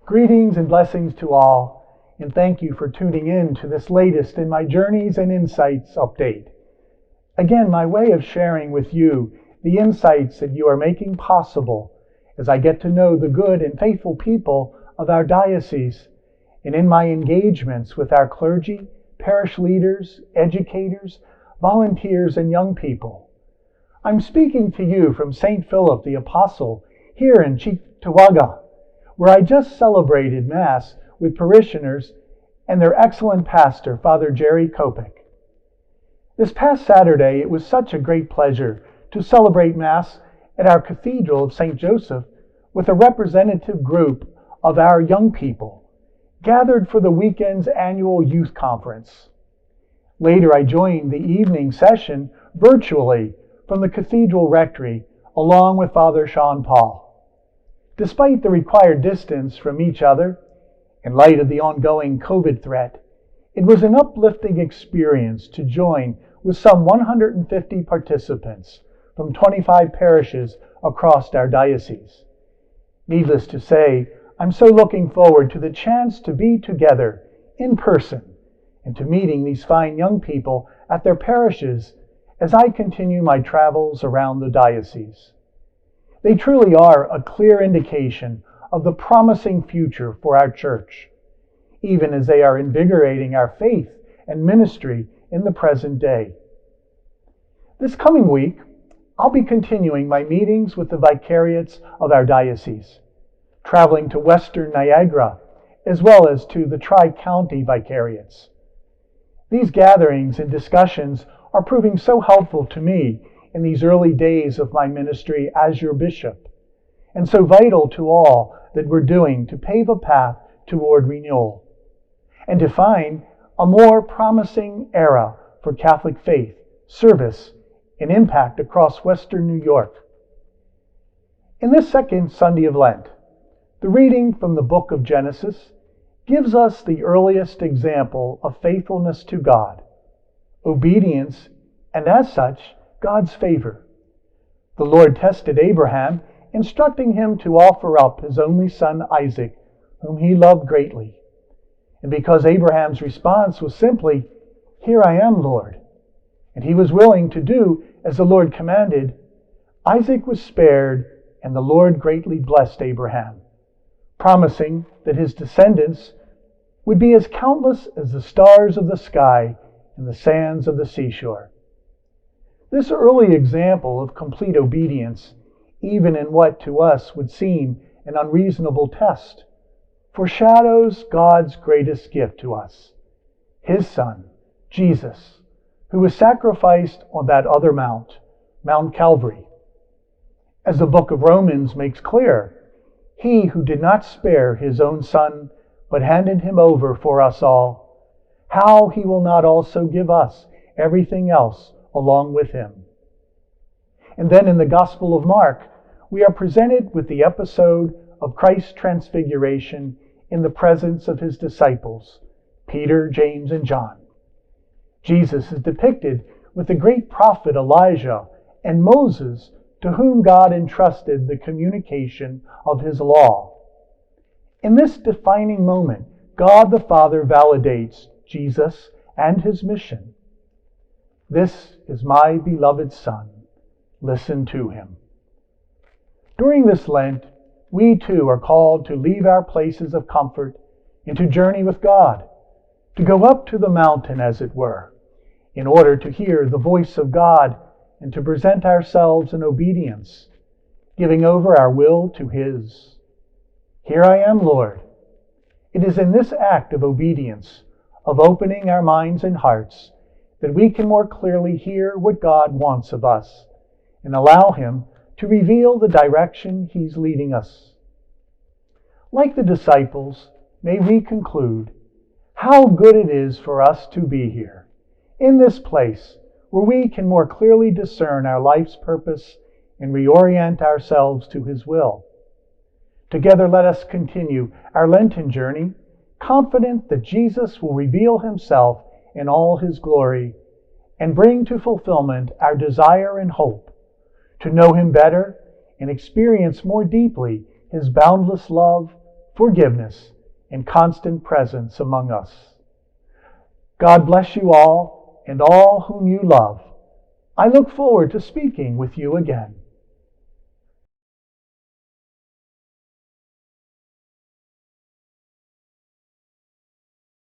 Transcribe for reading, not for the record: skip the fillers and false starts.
Greetings and blessings to all, and thank you for tuning in to this latest in my Journeys and Insights update. Again, my way of sharing with you the insights that you are making possible as I get to know the good and faithful people of our diocese, and in my engagements with our clergy, parish leaders, educators, volunteers, and young people. I'm speaking to you from St. Philip the Apostle here in Cheektowaga, where I just celebrated Mass with parishioners and their excellent pastor, Father Jerry Kopek. This past Saturday, it was such a great pleasure to celebrate Mass at our Cathedral of St. Joseph with a representative group of our young people, gathered for the weekend's annual youth conference. Later, I joined the evening session virtually from the Cathedral Rectory, along with Father Sean Paul. Despite the required distance from each other, in light of the ongoing COVID threat, it was an uplifting experience to join with some 150 participants from 25 parishes across our diocese. Needless to say, I'm so looking forward to the chance to be together in person and to meeting these fine young people at their parishes as I continue my travels around the diocese. They truly are a clear indication of the promising future for our church, even as they are invigorating our faith and ministry in the present day. This coming week, I'll be continuing my meetings with the vicariates of our diocese, traveling to Western Niagara, as well as to the Tri-County vicariates. These gatherings and discussions are proving so helpful to me in these early days of my ministry as your bishop, and so vital to all that we're doing to pave a path toward renewal, and to find a more promising era for Catholic faith, service, and impact across Western New York. In this second Sunday of Lent, the reading from the book of Genesis gives us the earliest example of faithfulness to God, obedience, and as such, God's favor. The Lord tested Abraham, instructing him to offer up his only son Isaac, whom he loved greatly. And because Abraham's response was simply, "Here I am, Lord," and he was willing to do as the Lord commanded, Isaac was spared, and the Lord greatly blessed Abraham, promising that his descendants would be as countless as the stars of the sky and the sands of the seashore. This early example of complete obedience, even in what to us would seem an unreasonable test, foreshadows God's greatest gift to us, His Son, Jesus, who was sacrificed on that other mount, Mount Calvary. As the book of Romans makes clear, He who did not spare His own Son, but handed Him over for us all, how He will not also give us everything else along with Him. And then in the Gospel of Mark, we are presented with the episode of Christ's transfiguration in the presence of His disciples, Peter, James, and John. Jesus is depicted with the great prophet Elijah and Moses, to whom God entrusted the communication of His law. In this defining moment, God the Father validates Jesus and His mission. "This is my beloved Son. Listen to Him." During this Lent, we too are called to leave our places of comfort and to journey with God, to go up to the mountain, as it were, in order to hear the voice of God and to present ourselves in obedience, giving over our will to His. "Here I am, Lord." It is in this act of obedience, of opening our minds and hearts, that we can more clearly hear what God wants of us and allow Him to reveal the direction He's leading us. Like the disciples, may we conclude how good it is for us to be here, in this place where we can more clearly discern our life's purpose and reorient ourselves to His will. Together let us continue our Lenten journey, confident that Jesus will reveal Himself in all His glory and bring to fulfillment our desire and hope to know Him better and experience more deeply His boundless love, forgiveness, and constant presence among us. God bless you all and all whom you love. I look forward to speaking with you again.